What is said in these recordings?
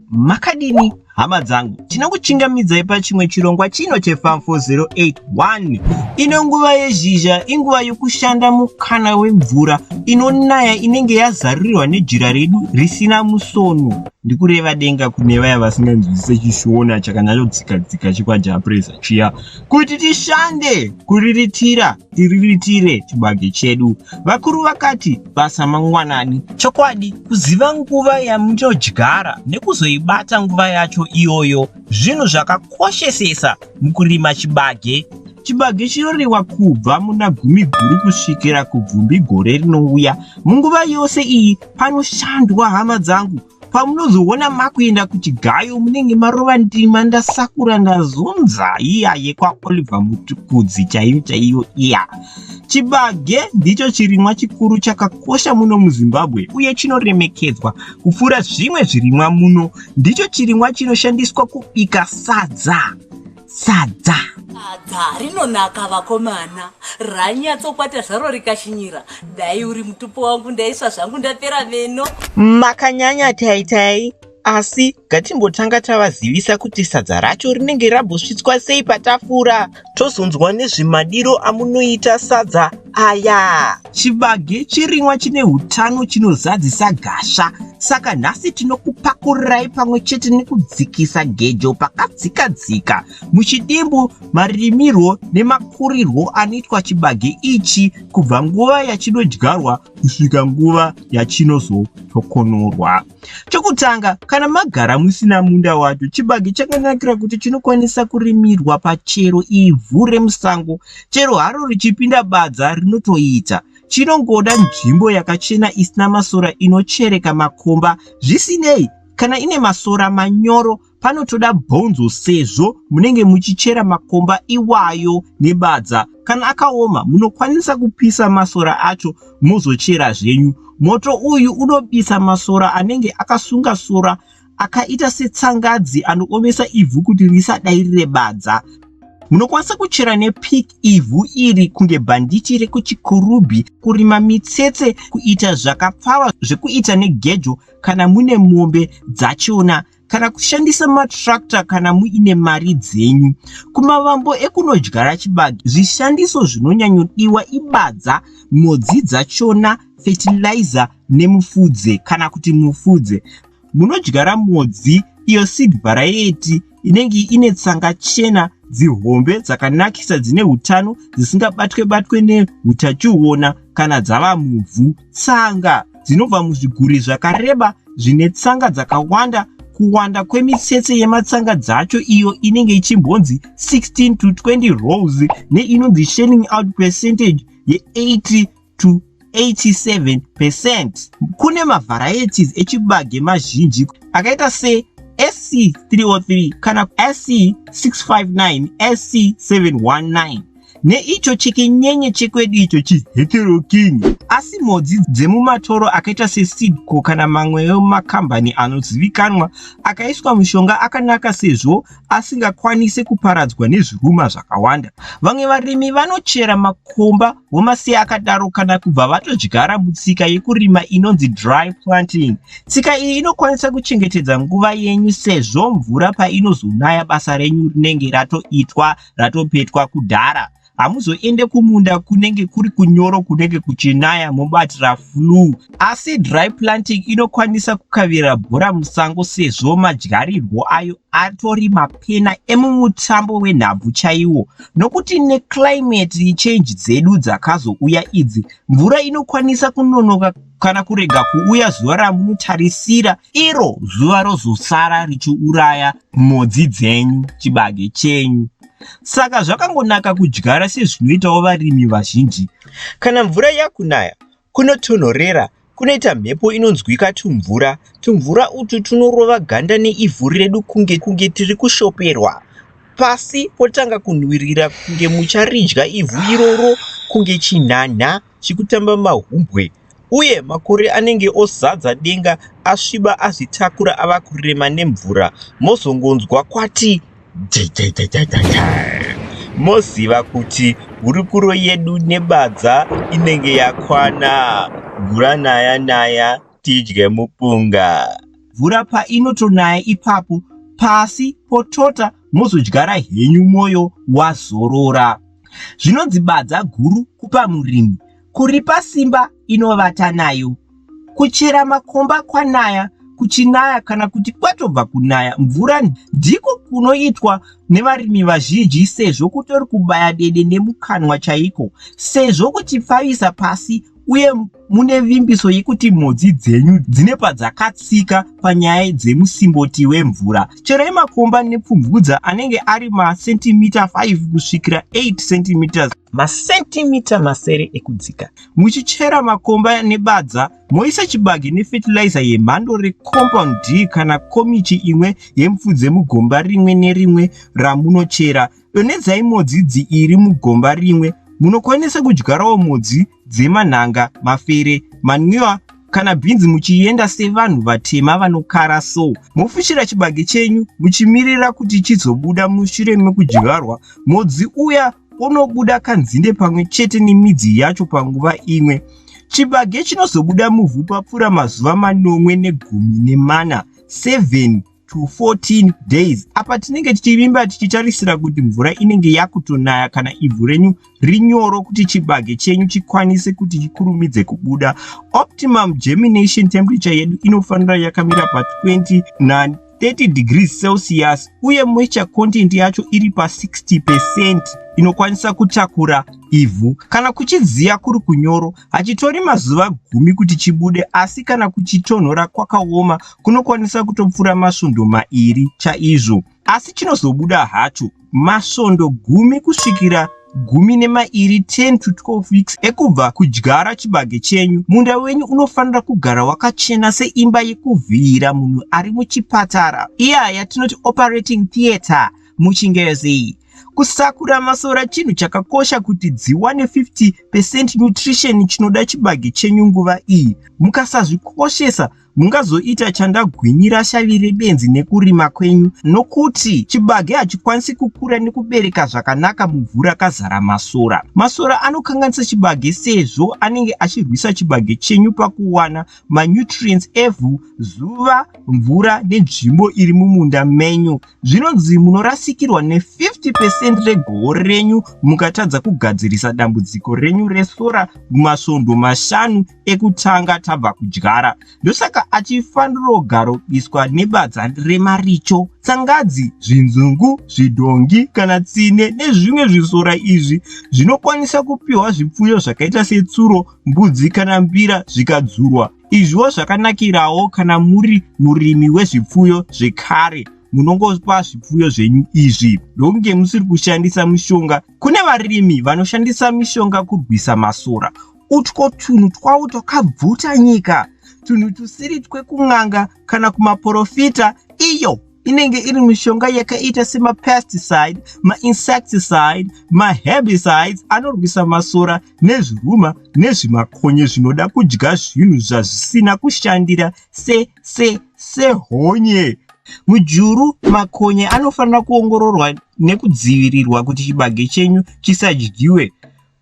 Makadini hama dzangu, tinakuchingamidzai pachimwe chirongwa chino cheFarm 4081. Ino nguva yezhizha, inguva yokushanda mukana wemvura inonaya inenge yazarurirwa nejira redu risina musono. Ndikureva denga kune vaya vasinganzwisise chishona chakanyatsika chikwaJapresa chiya. Kuti tishande tiriritire chibage chedu. Vakuru vakati basa mangwanani. Chokwadi kuziva nguva yamunodyara nekuzoibata nguva yacho iyoyo zvinhu zvakakoshesesa mukurima chibage. Chibage chinoriwa kubva muna gumi guru kusvikira kubvumbi gore rinouya. Munguva yose iyi panoshandwa hama dzangu. Pamunozoona makuenda kuchigayo munenge marova ndima ndasakura ndazonza iya yekwa Oliver Mutukudzi chaiyo iya. Chibage ndicho chirimwa chikuru chakakosha muno muZimbabwe uye chinoremekedzwa kupfuura zvimwe zvirimwa muno. Ndicho chirimwa chinoshandiswa kubika sadza rinonaka vakomana, ranyatsokwata zvaro rikashinyira. Dai uri mutupo wangu ndaiswa zvangu ndapera meno. Makanyanya taitai, asi ngatimbotanga tavazivisa kuti sadza racho rinenge rabosvitswa sei patafura. Tozonzwa nezvemadiro amunoita sadza aya. Chibage chirimwa chine hutano chinozadzisa gasha. Saka nhasi tinokupakurirai pamwe chete nekudzikisa gejo pakadzika muchidimbu marimirwo nemakurirwo anoitwa chibage ichi kubva nguva yachinodyarwa kusvika nguva yachinozotokonorwa. Chokutanga, kana magara musina munda wacho, chibage chakanakira kuti chinokwanisa kurimirwa pachero ivhu remusango. Chero haro richipinda badza rinotoita. Chinongoda nzvimbo yakachena isina masora inochereka makomba. Zvisinei, kana ine masora manyoro, panotoda bhonzo sezvo munenge muchichera makomba iwayo nebadza. Kana akaoma, munokwanisa kupisa masora acho mozochera zvenyu. Moto uyu unobisa masora anenge akasunga sora akaita setsangadzi anoomesa ivhu kuti risadairire badza. Munokwanisa kuchera nepik ivhu iri kunge bhandichi rekuchikurubhi, kurima mitsetse, kuita zvakapfava zvekuita negejo kana mune mombe dzachona, kana kushandisa matrakta kana muine mari dzenyu. Kumavambo ekunodyara chibage, zvishandiso zvinonyanyodiwa ibadza, modzi dzachona, fertilizer nemufudze kana kuti mufudze. Munodyara modzi, iyo seed variety inenge ine tsanga chena, dzihombe dzakanakisa dzine hutano dzisingabatwe nehutachiona kana dzava muvhu. Tsanga dzinobva muzviguri zvakareba zvine tsanga dzakawanda. Kuwanda kwemitsetse yematsanga dzacho iyo inenge ichimbonzi 16 to 20 rows neinonzi shining out percentage ye80 to 87%. Kune mavarieties echibage mazhinji akaita se SC303 kana SC659, SC719. Neicho chikinyenye chekwedu icho chiheteroking. Asi modzi dzemumatoro akaita seSeedco kana mamwewo makambani anozivikanwa akaiswa mushonga akanaka sezvo asingakwanise kuparadzwa nezviruma zvakawanda. Vamwe varimi vanochera makomba vomasiya akadaro kana kubva vatodyara mutsika yekurima inonzi dry planting. Tsika iyi inokwanisa kuchengetedza nguva yenyu sezvo mvura painozonaya basa renyu rinenge ratopetwa kudhara. Hamuzoende kumunda kunenge kuri kunyoro kunenge kuchinaya mobatira flu. Asi dry planting inokwanisa kukavira bhora musango sezvo madyarirwo ayo atori mapena emumutambo wenhabvu chaiwo. Nokuti neclimate change dzedu dzakazouya idzi, mvura inokwanisa kunonoka kana kurega kuuya zuva ramunotarisira, iro zuva rozosara richiuraya modzi dzenyu, chibage chenyu. Saka zvakangonaka kudyara sezvinoitawo varimi vazhinji. Kana mvura yakunaya, kunotonhorera, kunoita mhepo inonzwika tumvura. Tumvura utu tunorova ganda neivhu redu kunge tiri kushoperwa. Pasi potanga kunwirira kunge mucharidya ivhu iroro, kunge chinhanha chikutamba mahumbwe. Uye makore anenge ozadza denga asviba azvitakura ava kurema nemvura. Mozongonzwa kwati moziva kuti hurukuro yedu nebadza inenge yakwana. Mvura naya tidye mupunga. mvura painotonaya ipapo pasi potota mozodyara henyu moyo wazorora. Zvinonzi badza guru kupa murimi, kuripa simba inovata nayo. Kuchera makomba kwanaya, kuchinaya kana kuti kwatobva kunaya mvura ndiko kunoitwa nevarimi vazhinji, sezvo kutori kubaya dede nemukanwa chaiko, sezvo kuchipfavisa pasi uye mune vimbiso yekuti mhodzi dzenyu dzine padzakatsika panyaya dzemusimboti wemvura. Cherai makomba nepfumvudza anenge ari masentimita 5 kusvikira 8 cm, masentimita masere ekudzika. Muchichera makomba nebadza, moisa chibage nefertilizer yemhando recompound D kana komichi imwe yemupfudze mugomba rimwe nerimwe ramunochera. Donedzai modzi dziiri mugomba rimwe. Munokwanisa kudyarawo modzi dzemanhanga, mafere, manwiwa kana bhinzi muchienda sevanhu vatema vanokara so. Mofushira chibage chenyu muchimirira kuti chizobuda. Mushure mekudyarwa, modzi uya unobuda kanzinde pamwe chete nemidzi yacho panguva imwe. Chibage chinozobuda muvhu papfuura mazuva 14 7 to 14 days. Apa tinenge tichivimba tichitarisira kuti mvura inenge yakutonaya kana ivhu renyu rinyoro kuti chibage chenyu chikwanise kuti chikurumidze kubuda. Optimum germination temperature yedu inofanira yakamira pa 20 na 30 degrees Celsius uye moisture content yacho iri pa 60% inokwanisa kutakura ivhu. Kana kuchidziya kuri kunyoro, hachitori mazuva 10 kuti chibude, asi kana kuchitonhora kwakaoma kunokwanisa kutopfuura masvondo 2 chaizvo. Asi chinozobuda hacho masvondo 10 kusvikira 12 10 to 12 weeks ekubva kudyara chibage chenyu. Munda wenyu unofanira kugara wakachena seimba yekuvhiyira munhu ari muchipatara, iya yatinoti operating theatre muchingezi. Kusakura masora chinhu chakakosha kuti dziwane 50% nutrition chinoda chibage chenyu nguva iyi. Mukasazvikoshesa mungazoita chandagwinyira shavi rebenzi nekurima kwenyu, nokuti chibage hachikwanisi kukura nekubereka zvakanaka muvhu rakazara masora. Masora anokanganisa chibage sezvo anenge achirwisa chibage chenyu pakuwana manutrients evhu, zuva, mvura nenzvimbo iri mumunda menyu. Zvinonzi munorasikirwa ne50% regore renyu mukatadza kugadzirisa dambudziko renyu resora mumasvondo 5 ekutanga tabva kudyara. Ndosaka achifanira kugara biswa nebadza remaricho, tsangadzi, zvinzungu, zvidongi kana tsine nezvimwe zvisora izvi zvinokwanisa kupiwa zvipfuyo zvakaita setsuro, mbudzi kana mbira zvikadzurwa. Izvo zvakanakirawo kana muri murimi wezvipfuyo zvekare munongopa zvipfuyo zvenyu izvi ndokunge musiri kushandisa mishonga. Kune varimi vanoshandisa mishonga kurwisa masora. Utwo tunhu twawo twakabvuta nyika, tunhu tusiri twekun'anga kana kumaprofita. Iyo inenge iri mishonga yakaita semapesticide, mainsecticide, maherbicides anorwisa masora nezviruma nezvimakonye zvinoda kudya zvinhu zvazvisina kushandira sehonye. Mujuru makonye anofanira kuongororwa nekudzivirirwa kuti chibage chenyu chisadyiwe.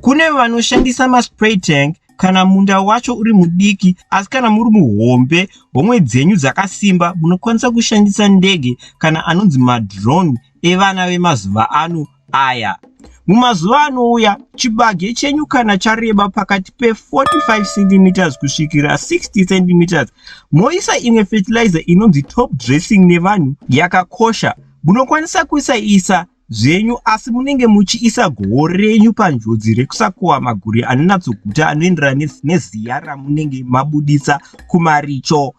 Kune vanoshandisa maspray tank kana munda wacho uri mudiki, asi kana muri muhombe homwe dzenyu dzakasimba munokwanisa kushandisa ndege kana anonzi madrone evana vemazuva ano aya. Mumazuva anouya chibage chenyu kana chareba pakati pe45 cm kusvikira 60 cm, moisa imwe fertilizer inonzi top dressing nevanhu yakakosha. Munokwanisa kuisa zvenyu asi munenge muchiisa gore renyu panjodzi rekusakohwa maguri anonatsoguta anoenderana neziya ramunenge mabudisa kumaricho.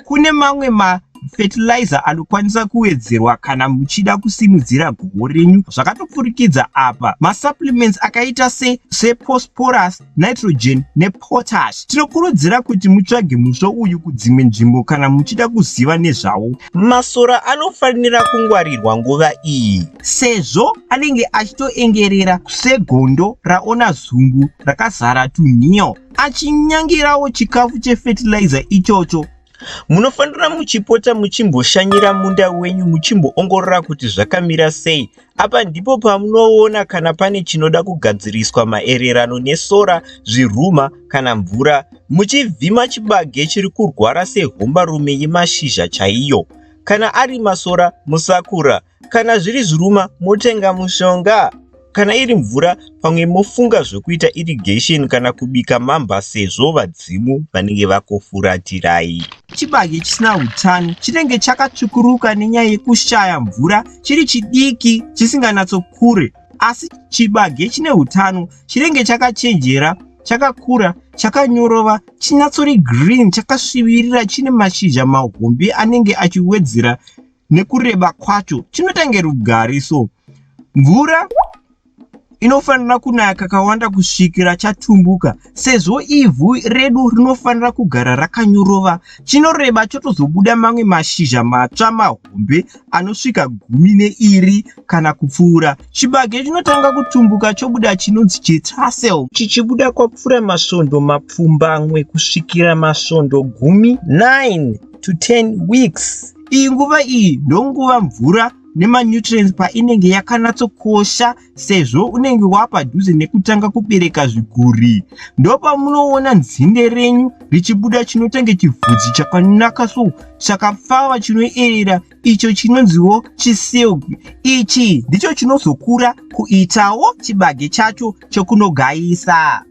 Kune mamwe mafertilizer anokwanisa kuwedzerwa kana muchida kusimudzira gore renyu. Zvakatopfurikidza apa masupplements akaita sephosphorus, nitrogen nepotash. Tinokurudzira kuti mutsvage musvo uyu kudzimwe nzvimbo kana muchida kuziva nezvawo. Masora anofanira kungwarirwa nguva iyi sezvo anenge achitoengerera segondo raona zumbu rakazara tunhiyo, achinyangirawo chikafu chefertilizer ichocho. Munofanira muchipota muchimboshanyira munda wenyu muchimboongorora kuti zvakamira sei. Apa ndipo pamunoona kana pane chinoda kugadziriswa maererano nesora, zviruma kana mvura. Muchivhima chibage chiri kurwara sehombarume yemashizha chaiyo. Kana ari masora musakura, kana zviri zviruma motenga mushonga. Kana iri mvura, pamwe mofunga zvokuita irrigation kana kubika mamba sezvo vadzimu vanenge vakofuratirai. Chibage chisina hutano chinenge chakatsvukuruka nenyaya yekushaya mvura, chiri chidiki chisinganatsokure. Asi chibage chine hutano chinenge chakachenjera, chakakura, chakanyorova, chinyatsori green, chakasvivirira, chine mashizha mahombe anenge achiwedzera nekureba kwacho. Chinotange rugare. So mvura inofanira kunaya kakawanda kusvikira chatumbuka, sezvo ivhu redu rinofanira kugara rakanyorova. Chinoreba chotozobuda mamwe mashizha matsva mahombe anosvika 12 kana kupfuura. Chibage chinotanga kutumbuka chobuda chinonzi chitassel, chichibuda kwapfuura masvondo mapfumbamwe kusvikira masvondo 9 to 10 weeks. Iyi nguva iyi ndonguva mvura nemanutrients painenge yakanatsokosha, sezvo unenge wapadhuze nekutanga kubereka zviguri. Ndopamunoona nzinde renyu richibuda chinotange chivhudzi chakanaka so chakapfava chinoerera, icho chinonziwo chisilk. Ichi ndicho chinozokura kuitawo chibage chacho chokunogayisa.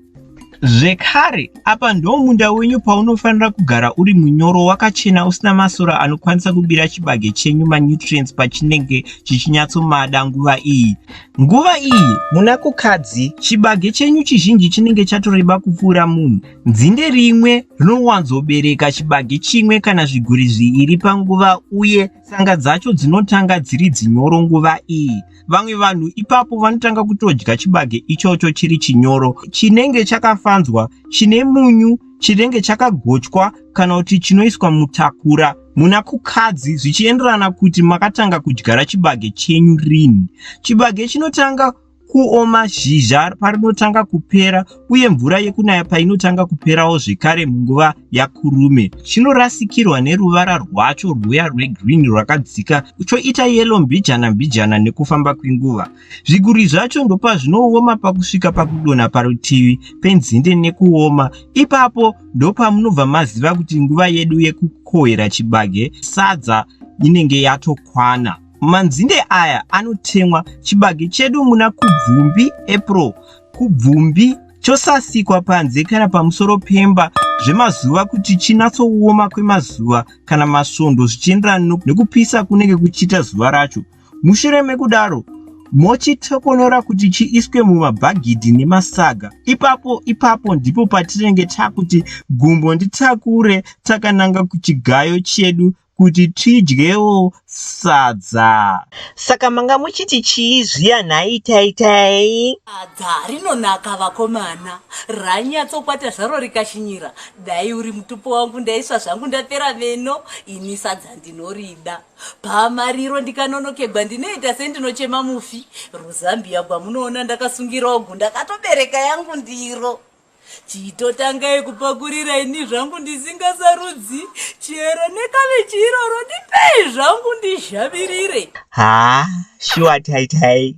Zvekare, apa ndo munda wenyu paunofanira kugara uri munyoro, wakachena, usina masora anokwanisa kubira chibage chenyu manutrients pachinenge chichinyatsomada nguva iyi. Nguva iyi muna kukadzi, chibage chenyu chizhinji chinenge chatoreba kupfuura munhu. Nzinde rimwe rinowanzobereka chibage chimwe kana zviguri 2 panguva, uye tsanga dzacho dzinotanga dziri dzinyoro nguva iyi. Vamwe vanhu ipapo vanotanga kutodya chibage ichocho chiri chinyoro, chinenge chakafanzwa, chine munyu, chinenge chakagochwa kana kuti chinoiswa mutakura. Muna kukadzi, zvichienderana kuti makatanga kudyara chibage chenyu rini. Chibage chinotanga kuoma zhizha parinotanga kupera, uye mvura yekunaya painotanga kuperawo zvekare munguva yakurume. Chinorasikirwa neruvara rwacho rwuya rwegreen rwakadzika, choita yellow mbijana nekufamba kwenguva. Zviguri zvacho ndopazvinooma pakusvika pakudonha parutivi penzinde nekuoma. Ipapo ndopamunobva maziva kuti nguva yedu yekukohera chibage sadza inenge yatokwana. Manzinde aya anotemwa. Chibage chedu muna kubvumbi April. Kubvumbi chosasikwa panze kana pamusoro pemba zvemazuva kuti chinatsooma kwemazuva kana masvondo zvichienderana nekupisa kunenge kuchiita zuva racho. Mushure mekudaro, mochitokonora kuti chiiswe mumabhagidhi nemasaga. Ipapo ndipo patinenge takuti gumbo nditakure takananga kuchigayo chedu kuti tidyewo sadza. Saka manga muchiti chii zviya nhai taitai? Sadza rinonaka vakomana, ranyatsokwata zvaro rikashinyira. Dai uri mutupo wangu ndaiswa zvangu ndapera meno, ini sadza ndinorida. Pamariro ndikanonokegwa ndinoita sendinochema mufi. Ruzambia kwamunoona ndakasungirawo gunda katobereka yangu ndiro. Chitotangai kupakurira ini zvangu ndisingasarudzi, chero nekavechi iroro ndipei zvangu ndizhavirire. Shuwa taitai,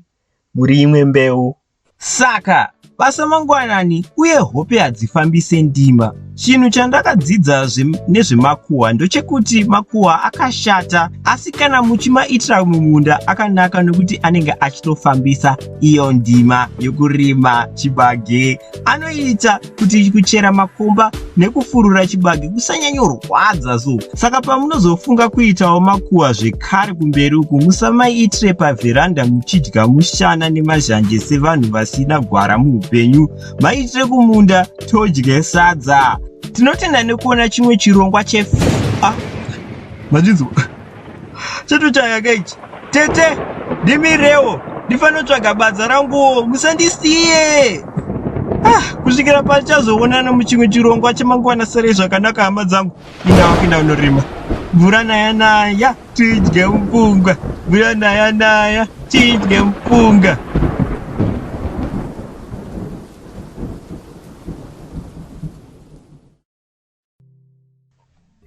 muri imwe mbeu. Saka basa mangwanani uye hope hadzifambise ndima. Chinhu chandakadzidza nezvemakuhwa ndochekuti makuhwa akashata, asi kana muchimaitira mumunda akanaka nokuti anenge achitofambisa iyo ndima yokurima chibage. Anoita kuti kuchera makomba nekufurura chibage kusanyanyorwadza so. Saka pamunozofunga kuitawo makuhwa zvekare kumberi uku, musamaitire pavheranda muchidya mushana nemazhanje sevanhu vasina gwara muupenyu. Maitire kumunda todye sadza. Tinotenda nekuona chimwe chirongwa majinzo chatochaya ichi. Tete, ndimirewo, ndifanotsvaga badza rangu, musandisiye. Kusvikira pachazoonana muchimwe chirongwa chamangwana. Sare zvakanaka hama dzangu, indawa kuenda kunorima. Mvura naya tidye mupunga, mvura naya tidye mupunga.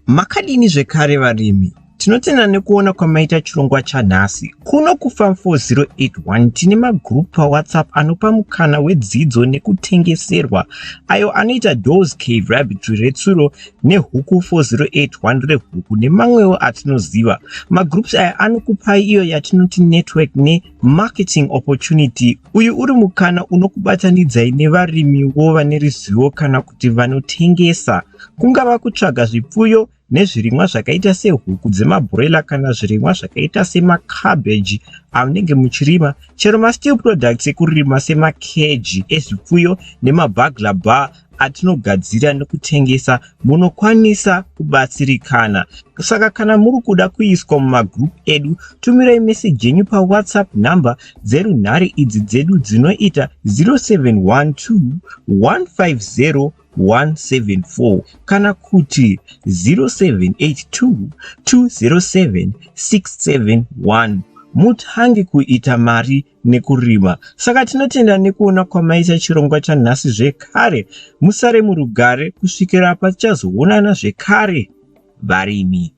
Makadini zvekare varimi, tinotenda nekuona kwamaita chirongwa chanhasi. Kuno kuFarm 4081 tine magroup paWhatsApp anopa mukana wedzidzo nekutengeserwa, ayo anoita Doors Cave Rabbitry retsuro nehuku 408 rehuku nemamwewo atinoziva. Magroups aya anokupai iyo yatinoti network nemarketing opportunity. Uyu uri mukana unokubatanidzai nevarimiwo vane ruzivo kana kuti vanotengesa, kungava kutsvaga zvipfuyo nezvirimwa zvakaita sehuku dzemabroiler kana zvirimwa zvakaita semacabbage amunenge muchirima, chero masteel products ekurima semakeji ezvipfuyo nemabagla bar atinogadzira nekutengesa, munokwanisa kubatsirikana. Saka kana muri kuda kuiswa mumagroup edu, tumirai message yenyu paWhatsApp number dzerunhare idzi dzedu dzinoita 0712 150 174 kana kuti 0782 207 671. Mutange kuita mari nekurima. Saka tinotenda nekuona kwamaita chirongwa chanhasi zvekare. Musare murugare kusvikira patichazoonana zvekare varimi.